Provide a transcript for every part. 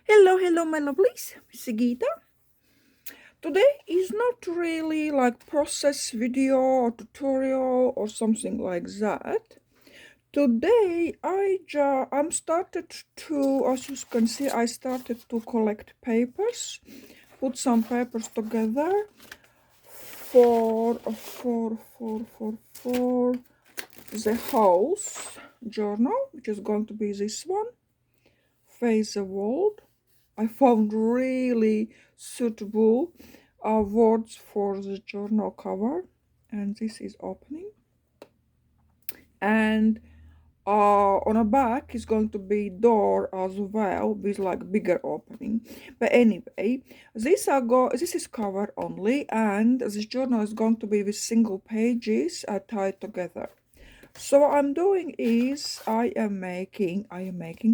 Hello, my lovelies. Sigita. Today is not really like process video or tutorial or something like that. Today I'm started to, as you can see, I started to collect papers, put some papers together for the house journal, which is going to be this one, Face the World. I found really suitable words for the journal cover, and this is opening. And on the back is going to be door as well with like bigger opening. But anyway, this is cover only, and this journal is going to be with single pages tied together. So what I'm doing is I am making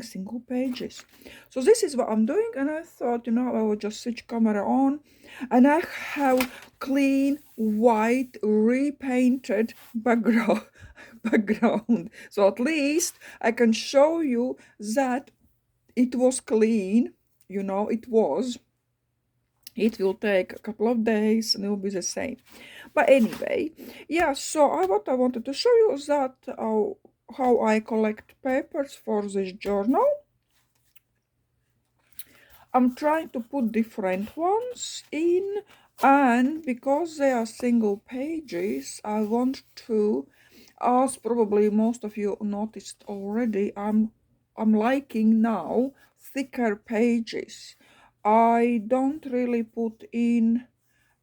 single pages. So this is what I'm doing, and I thought, I will just switch camera on, and I have clean white repainted background. So at least I can show you that it was clean. It was. It will take a couple of days and it will be the same. But anyway, yeah, so what I wanted to show you is that how I collect papers for this journal. I'm trying to put different ones in, and because they are single pages, I want to, as probably most of you noticed already, I'm liking now thicker pages. I don't really put in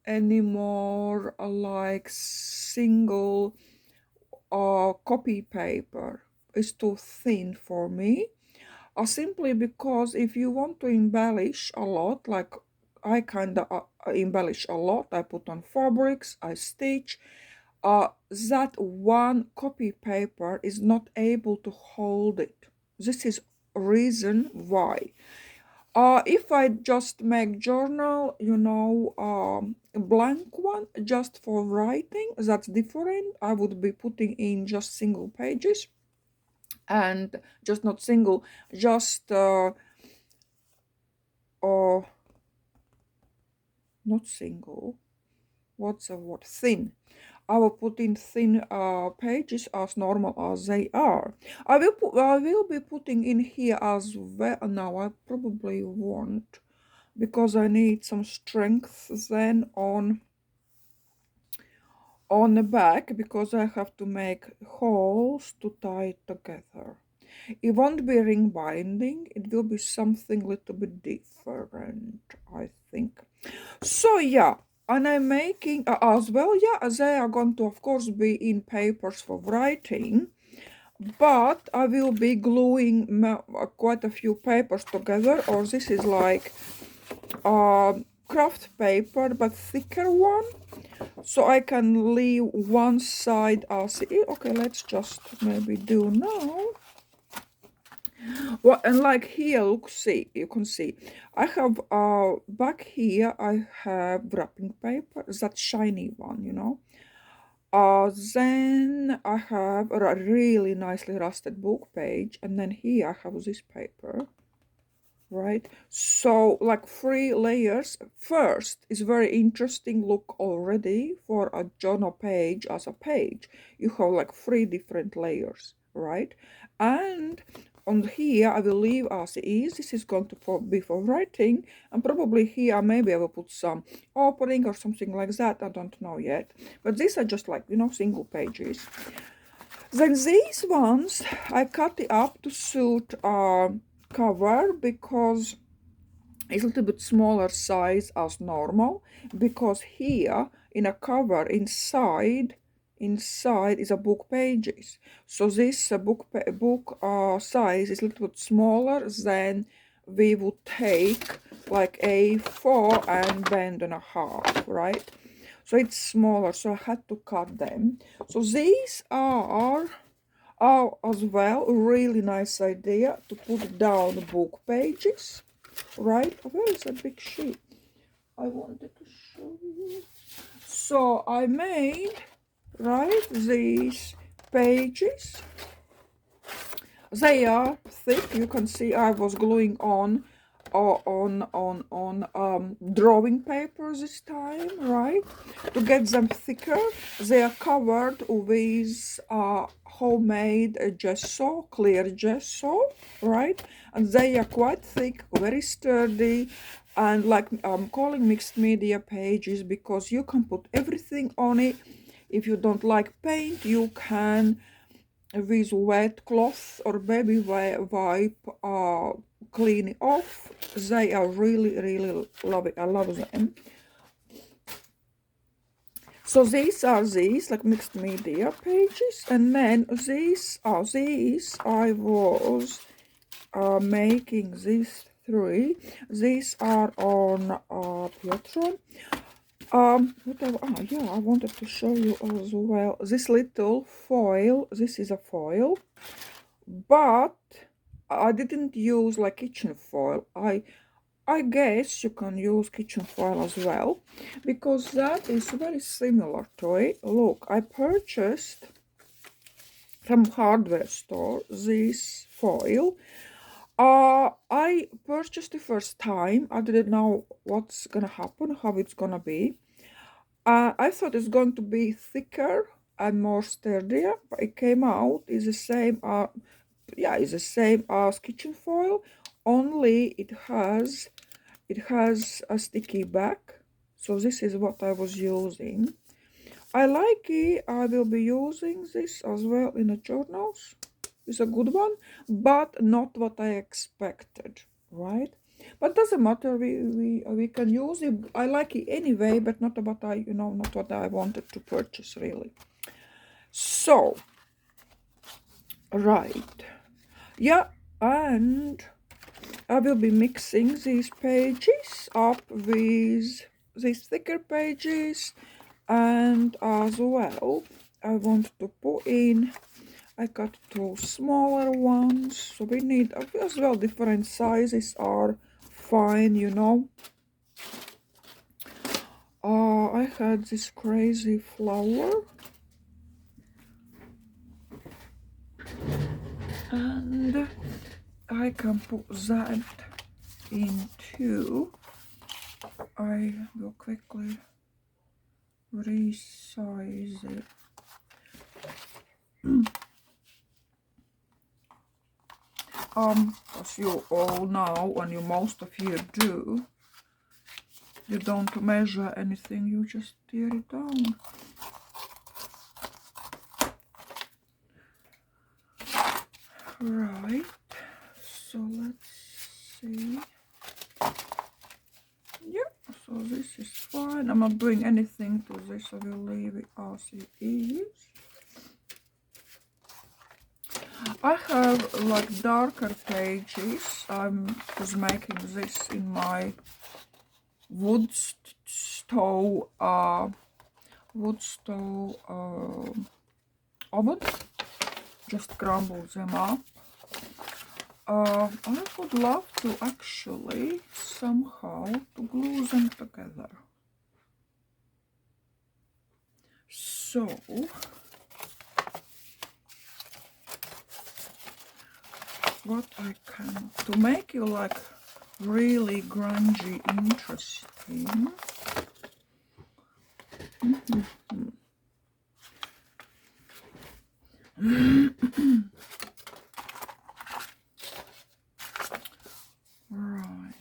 anymore like single copy paper. It's too thin for me. Simply because if you want to embellish a lot, like I kind of embellish a lot, I put on fabrics, I stitch, that one copy paper is not able to hold it. This is reason why. If I just make journal, a blank one just for writing, that's different. I would be putting in just single pages, and just not single, just not single. What's the word? Thin. I will put in thin pages as normal as they are. I will be putting in here as well. Now I probably won't, because I need some strength then on the back, because I have to make holes to tie it together. It won't be ring binding, it will be something a little bit different, I think. So yeah, and I'm making as well, yeah, they are going to of course be in papers for writing, but I will be gluing quite a few papers together, or this is like craft paper but thicker one, so I can leave one side as it. Okay, let's just maybe do now. Well, and like here, look, see, you can see I have back here I have wrapping paper, that shiny one, then I have a really nicely rusted book page, and then here I have this paper, right? So like 3 layers. First is very interesting look already for a journal page as a page. You have like 3 different layers, right? And on here I will leave as is. This is going to be for writing, and probably here maybe I will put some opening or something like that. I don't know yet, but these are just like, single pages. Then these ones I cut it up to suit cover, because it's a little bit smaller size as normal, because here in a cover inside is a book pages, so this book size is a little bit smaller than we would take like A4 and bend and a half, right? So it's smaller, so I had to cut them. So these are as well a really nice idea to put down book pages, right? Where is a big sheet? I wanted to show you. So I made, right, these pages. They are thick. You can see I was gluing on on drawing paper this time, right? To get them thicker, they are covered with homemade gesso, clear gesso, right? And they are quite thick, very sturdy, and like I'm calling mixed media pages because you can put everything on it. If you don't like paint, you can with wet cloth or baby wipe clean it off. They are really love it. I love them. So these are like mixed media pages, and then these I was making these three. These are on Patreon. Whatever. Yeah, I wanted to show you as well this little foil. This is a foil, but I didn't use like kitchen foil. I guess you can use kitchen foil as well, because that is very similar to it. Look, I purchased from hardware store this foil. I purchased the first time. I didn't know what's gonna happen, how it's gonna be. I thought it's going to be thicker and more sturdier, but it came out is the same. Yeah, it's the same as kitchen foil, only it has a sticky back. So this is what I was using. I like it. I will be using this as well in the journals. It's a good one, but not what I expected, right? But doesn't matter. We can use it. I like it anyway, but not what I not what I wanted to purchase really. So right, yeah, and I will be mixing these pages up with these thicker pages, and as well I want to put in, I got two smaller ones, so we need as well different sizes are fine, I had this crazy flower, and I can put that in too. I will quickly resize it. As you all know, and most of you do, you don't measure anything, you just tear it down. Right, so let's see. Yeah, so this is fine. I'm not doing anything to this, I will leave it as it is. I have like darker pages. I was making this in my wood stove oven. Just crumble them up. I would love to actually somehow to glue them together. So what I can to make you like really grungy interesting. Right,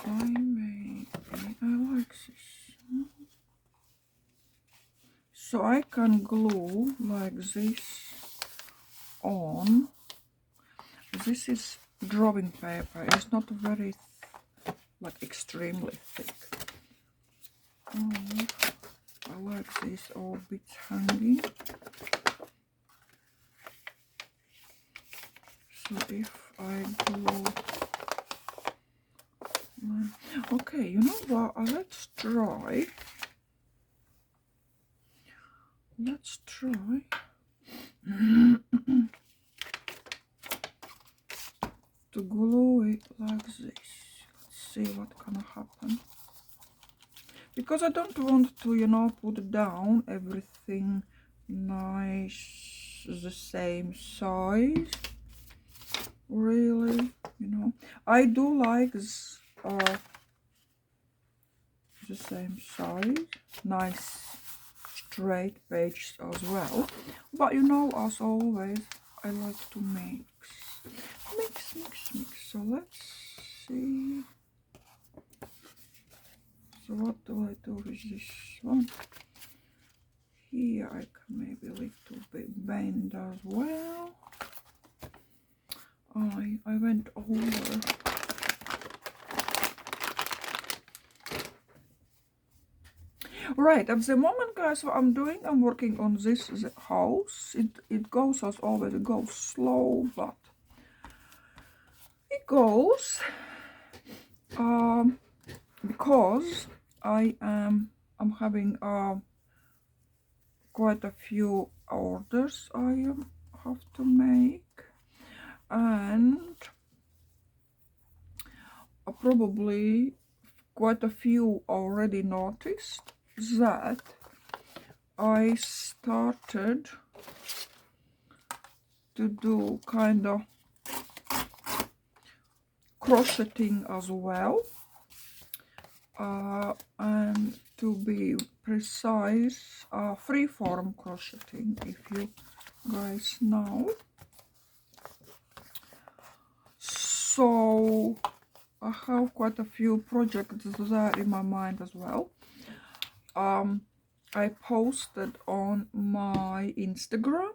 I like this. So I can glue like this on. This is drawing paper. It's not very like extremely thick. Oh, I like these all bits hanging. So if I glue, okay, you know what? Let's try. Let's try. To glue it like this. Let's see what gonna happen. Because I don't want to, put down everything nice, the same size. Really, I do like the same size, nice straight pages as well. But you know, as always, I like to mix. So let's see. So what do I do with this one? Here I can maybe a little bit bend as well. I went over. Right, at the moment, guys, what I'm doing, I'm working on this house. It goes as always, it goes slow, but it goes. Because I'm having quite a few orders I have to make, and probably quite a few already noticed that I started to do kind of crocheting as well, and to be precise, freeform crocheting, if you guys know. So I have quite a few projects there in my mind as well. I posted on my Instagram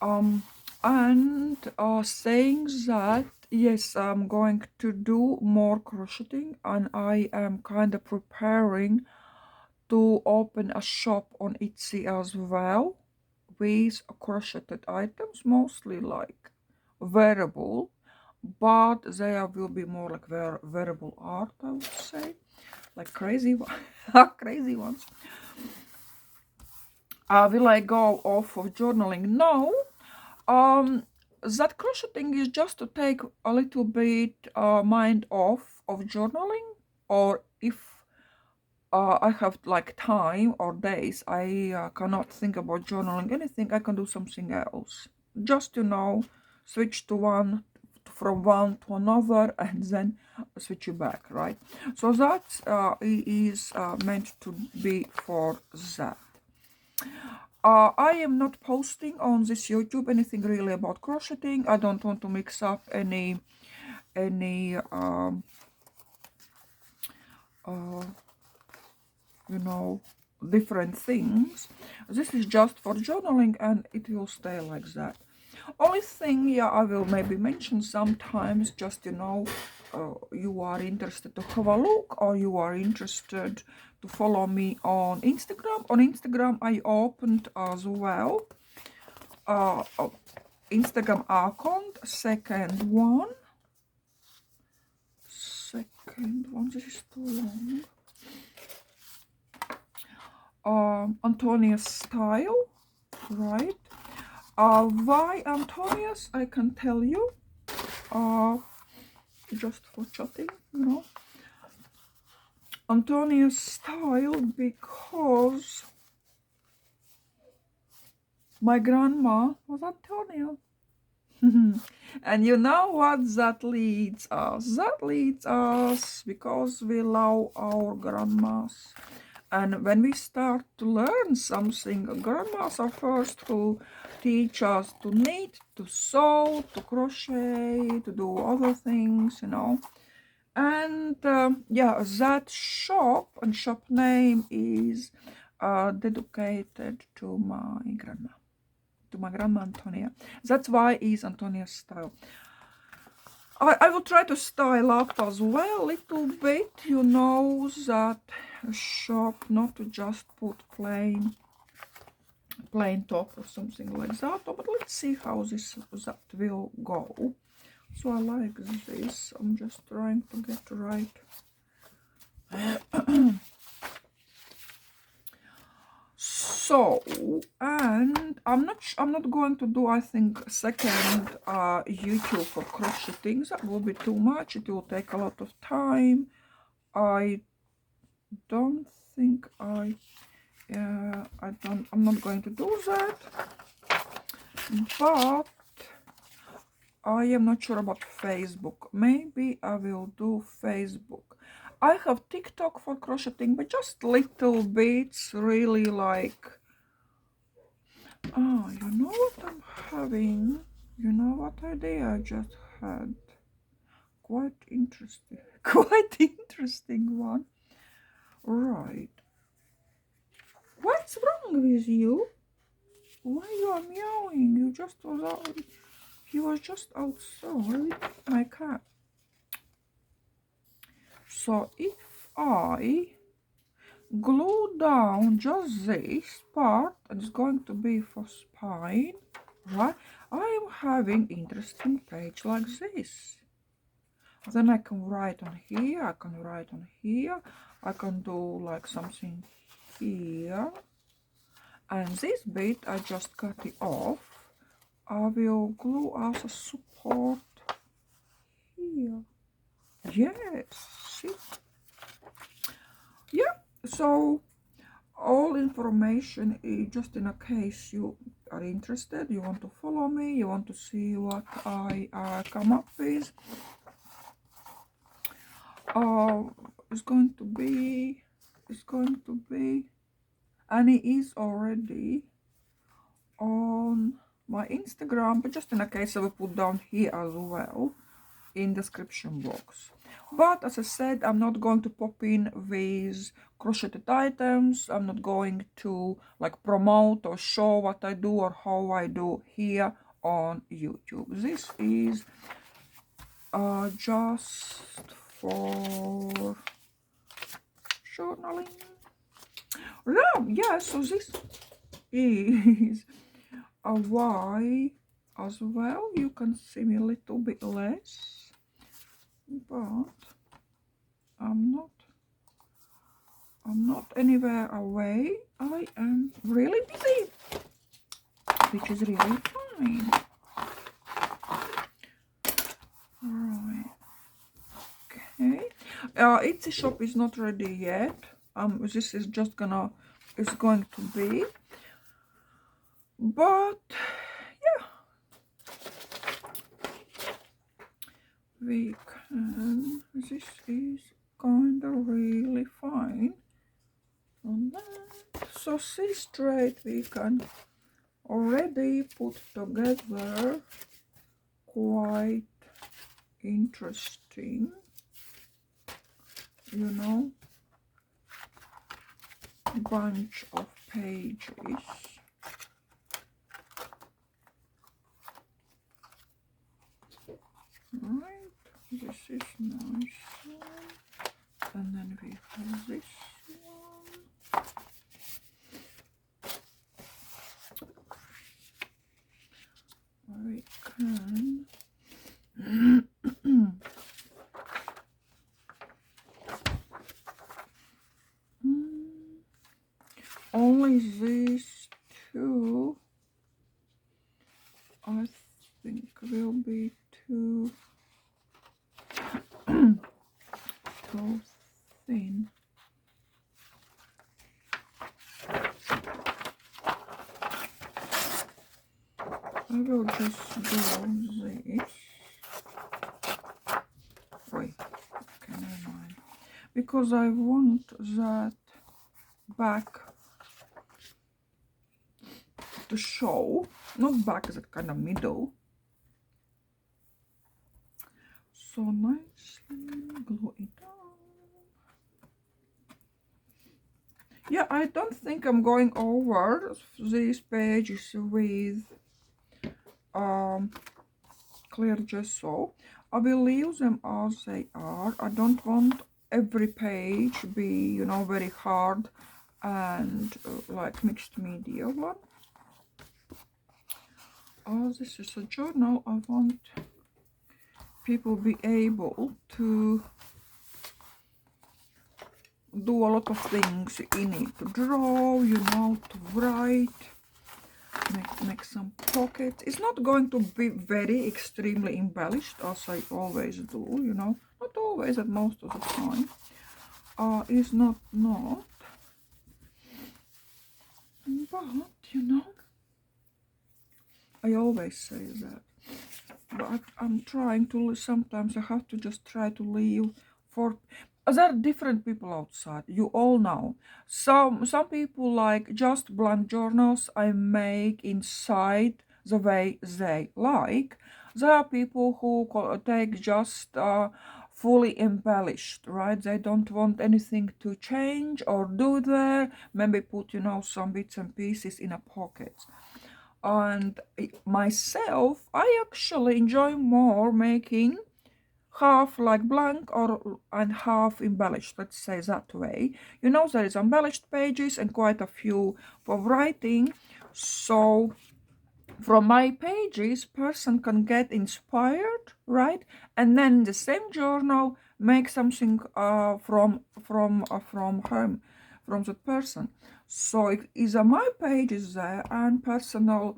and saying that yes, I'm going to do more crocheting, and I am kind of preparing to open a shop on Etsy as well with crocheted items, mostly like wearable, but there will be more like wearable art, I would say, like crazy crazy ones. Will I go off of journaling? No. That crocheting is just to take a little bit mind off of journaling, or if I have like time or days I cannot think about journaling anything, I can do something else, just switch to one, from one to another, and then switch you back, right? So that is meant to be for that. I am not posting on this YouTube anything really about crocheting. I don't want to mix up any you know, different things. This is just for journaling, and it will stay like that. Only thing, yeah, I will maybe mention sometimes, just you are interested to have a look, or you are interested to follow me on Instagram. On Instagram I opened as well Instagram account, second one, this is too long. Antonia's Style, right? Why Antonia's, I can tell you, just for chatting, Antonia's Style, because my grandma was Antonia. And you know what that leads us? That leads us because we love our grandmas. And when we start to learn something, grandmas are first who teach us to knit, to sew, to crochet, to do other things, And yeah, that shop and shop name is dedicated to my grandma Antonia. That's why it's Antonia's Style. I will try to style up as well a little bit, that shop, not to just put plain top or something like that, but let's see how that will go. So I like this. I'm just trying to get right. So, and I'm not going to do, I think, second YouTube for crocheting. That will be too much. It will take a lot of time. I don't think I'm not going to do that. But I am not sure about Facebook. Maybe I will do Facebook. I have TikTok for crocheting, but just little bits, really like... Oh, you know what I'm having? You know what idea I just had? Quite interesting. Quite interesting one. Right. What's wrong with you? Why you are meowing? You just was out. He was just outside. My cat. So if I glue down just this part, and it's going to be for spine, right? I am having interesting page like this. Then I can write on here, I can write on here, I can do like something here. And this bit I just cut it off. I will glue as a support here. Yes, see? Yeah, so all information is just in a case you are interested, you want to follow me, you want to see what I come up with. It's going to be, and it is already on my Instagram, but just in a case I will put down here as well in description box. But as I said, I'm not going to pop in with crocheted items. I'm not going to like promote or show what I do or how I do here on YouTube. This is just for journaling. Yeah, so this is a Y as well. You can see me a little bit less, but I'm not anywhere away. I am really busy, which is really fine. Right. Okay. Etsy shop is not ready yet. This is just it's going to be. But yeah, we can. This is kind of really fine on that. So see straight we can already put together quite interesting, you know, bunch of pages. Right, this is nice one. And then we have this one. We can only these two I think will be too thin. I will just do this. Wait, okay, never mind. Because I want that back to show, not back, that kind of middle. So nicely glue it down. Yeah, I don't think I'm going over these pages with clear gesso. I will leave them as they are. I don't want every page be, you know, very hard and like mixed media one. This is a journal. I want people be able to do a lot of things in it, to draw, you know, to write, make some pockets. It's not going to be very extremely embellished as I always do, you know, not always, but most of the time. It's not, but you know, I always say that but I'm trying to, sometimes I have to just try to leave for, there are different people outside, you all know. Some people like just blank journals I make inside the way they like. There are people who take just fully embellished, right? They don't want anything to change or do there, maybe put, you know, some bits and pieces in a pocket. And myself, I actually enjoy more making half like blank or and half embellished, let's say that way. You know, there is embellished pages and quite a few for writing, so from my pages person can get inspired, right? And then the same journal make something from him, from the person. So it is my pages there and personal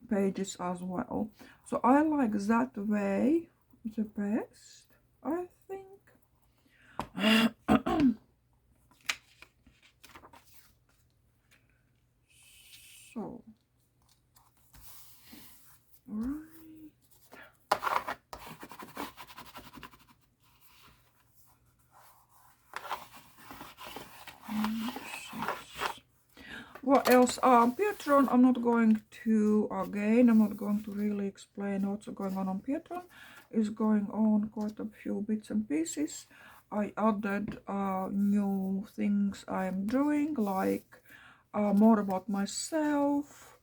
pages as well. So I like that way the best, I think. So right. What else? Patreon, I'm not going to, again, I'm not going to really explain what's going on Patreon. Is going on quite a few bits and pieces. I added new things I'm doing, like more about myself,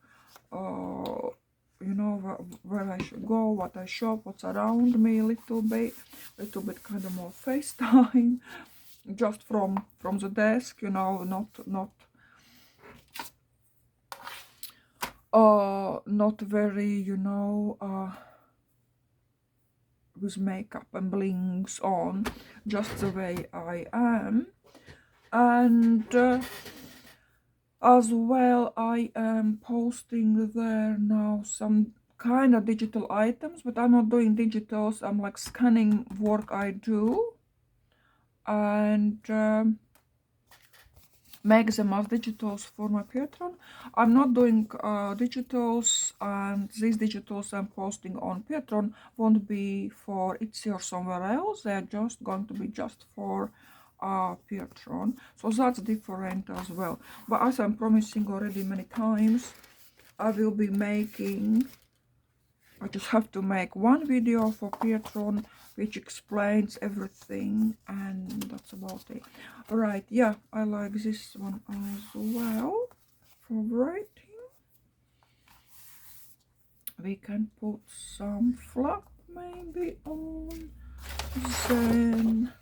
you know, where I should go, what I shop, what's around me, a little bit kind of more FaceTime, just from the desk, you know, not very, you know, with makeup and blings on, just the way I am. And as well, I am posting there now some kind of digital items, but I'm not doing digitals, I'm like scanning work I do and make them as digitals for my Patreon. I'm not doing digitals, and these digitals I'm posting on Patreon won't be for Etsy or somewhere else. They're just going to be just for Patreon. So that's different as well. But as I'm promising already many times, I will be making, I just have to make one video for Patreon which explains everything, and that's about it. Alright, yeah, I like this one as well for writing. We can put some flap maybe on, then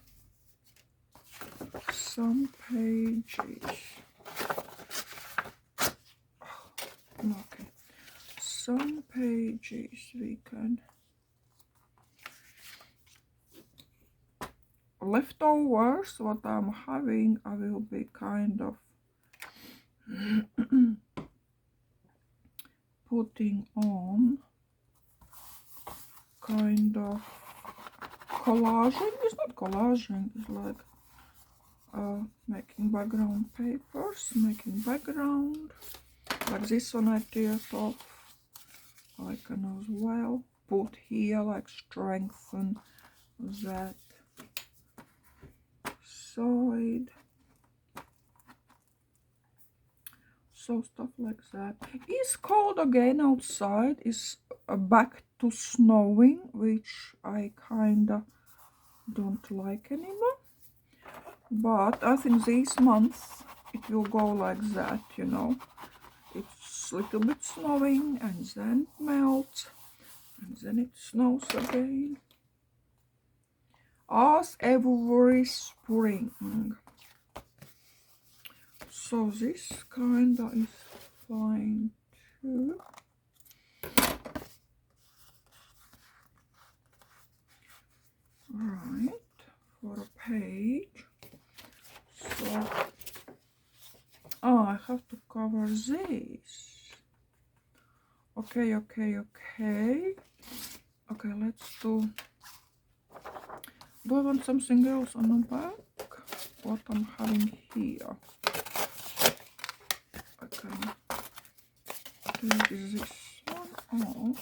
some pages. Okay, some pages we can, leftovers what I'm having I will be kind of putting on, kind of collaging. It's not collaging, it's like making background papers, making background like this one I teared off. I can as well put here, like strengthen that side, so stuff like that. It's cold again outside, it's back to snowing, which I kinda don't like anymore, but I think this month it will go like that, you know. It's a little bit snowing and then it melts and then it snows again, as every spring. So this kinda is fine too. Right, for a page. So I have to cover this. Okay, let's do I want something else on the back? What I'm having here. I can take this one off.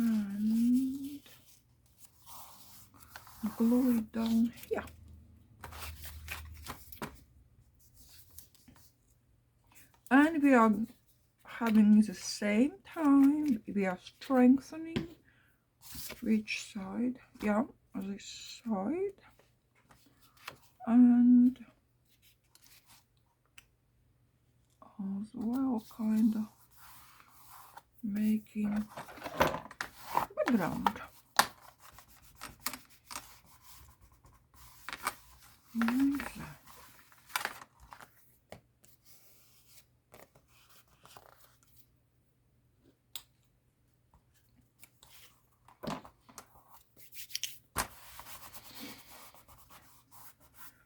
and glue it down here. And we are having the same time, we are strengthening which side? Yeah, this side. And as well kind of making background. Like that.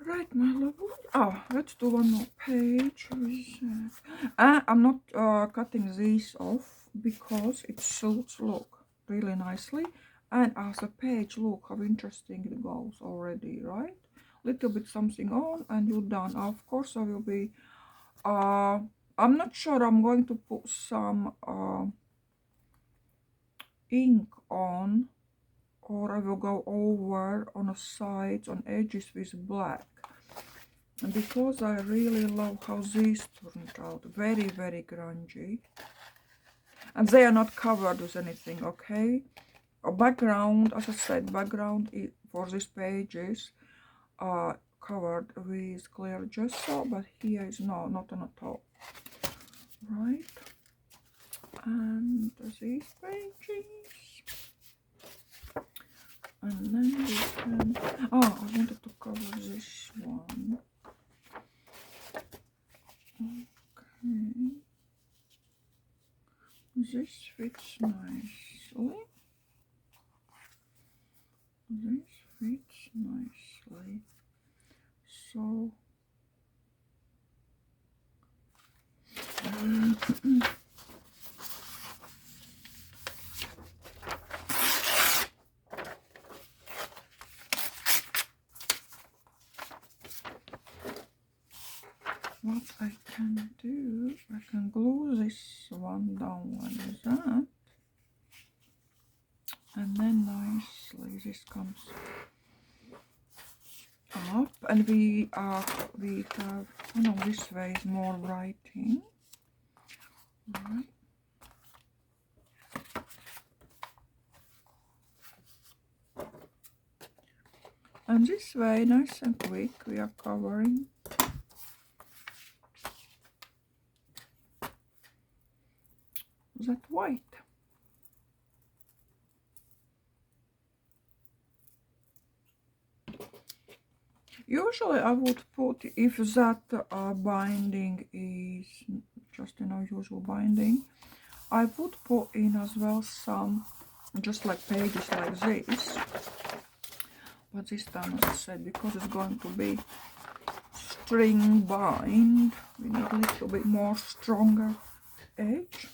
Right, my lovely. Oh, let's do one more page. I'm not cutting these off because it suits look really nicely, and as a page, look how interesting it goes already, right? Little bit something on and you're done. Of course I will be I'm not sure I'm going to put some ink on, or I will go over on the sides, on edges with black. And because I really love how these turned out, very, very grungy. And they are not covered with anything, okay? A background, as I said, background for these pages covered with clear gesso, but here is no, not on the top. Right? And these pages. And then we can... Oh, I wanted to cover this one. Okay. This fits nicely. This fits nicely. So... what I can do, I can glue this one down like that, and then nicely this comes up, and we have, oh no, this way is more writing, right? And this way, nice and quick, we are covering. That white. Usually I would put, if that binding is just, you know, usual binding, I would put in as well some, just like pages like this. But this time, as I said, because it's going to be string bind, we need a little bit more stronger edge.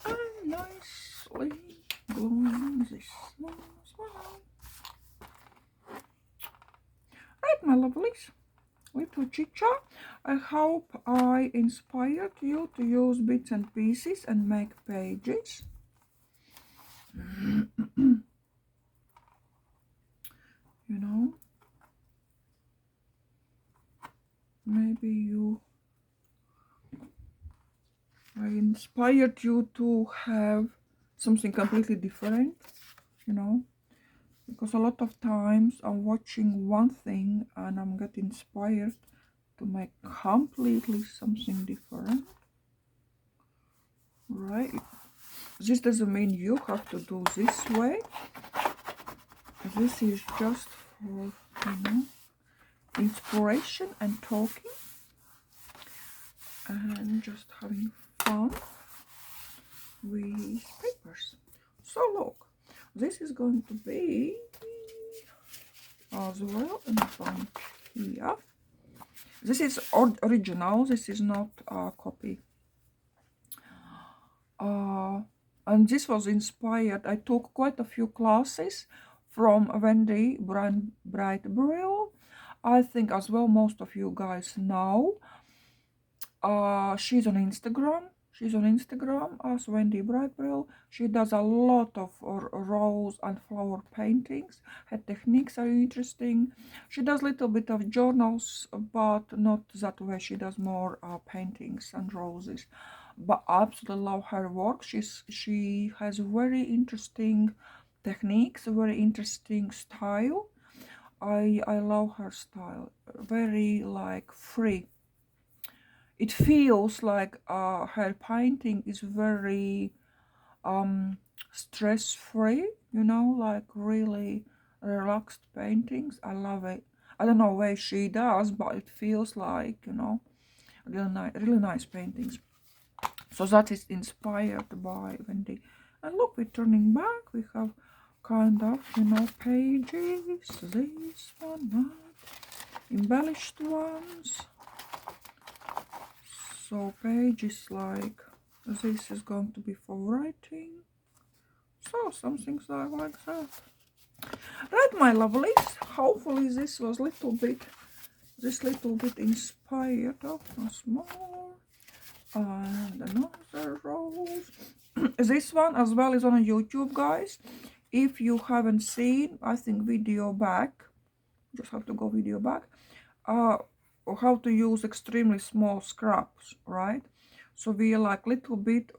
And nicely gluing this one as well. Right, my lovelies, little chit-chat. I hope I inspired you to use bits and pieces and make pages. You know, maybe I inspired you to have something completely different, you know, because a lot of times I'm watching one thing and I'm getting inspired to make completely something different, right? This doesn't mean you have to do this way. This is just for, you know, inspiration and talking and just having fun with papers. So look, this is going to be as well in the front here. This is original, this is not a copy. And this was inspired, I took quite a few classes from Wendy Bright-Brill. I think as well most of you guys know. She's on Instagram. She's on Instagram as Wendy Brightbrill. She does a lot of rose and flower paintings. Her techniques are interesting. She does a little bit of journals, but not that way. She does more paintings and roses. But I absolutely love her work. She has very interesting techniques, a very interesting style. I love her style. Very like free. It feels like her painting is very stress free, you know, like really relaxed paintings. I love it. I don't know where she does, but it feels like, you know, really nice paintings. So that is inspired by Wendy. And look, we're turning back. We have kind of, you know, pages. This one, that, embellished ones. So pages like this is going to be for writing. So some things are like that. Right, my lovelies. Hopefully this was little bit inspired of us more. And another rose. This one as well is on YouTube, guys. If you haven't seen, I think video back, just have to go video back, how to use extremely small scraps, right? So we are like little bit,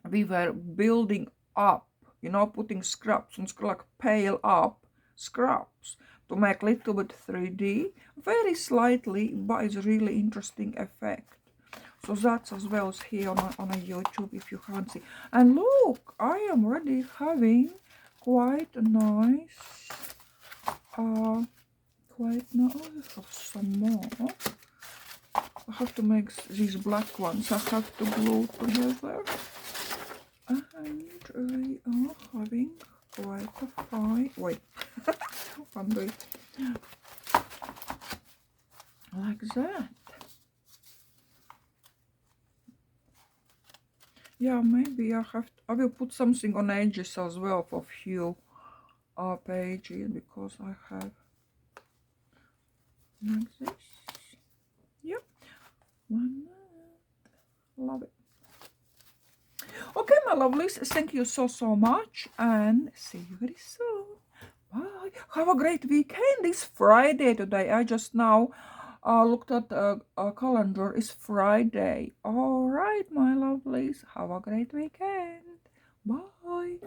we were building up, you know, putting scraps and like pale up scraps to make little bit 3D, very slightly, but it's really interesting effect. So that's as well as here on a YouTube if you can't see. And look, I am already having quite a nice, quite nice. I have some more. I have to make these black ones. I have to glue together. And we are having quite a fine. Wait, I'm doing like that. Yeah, maybe I will put something on edges as well for few pages because I have like this. Yep, love it. Okay, my lovelies, thank you so much and see you very soon. Bye. Have a great weekend. It's Friday today. I just now looked at a calendar. It's Friday. All right, my lovelies. Have a great weekend. Bye.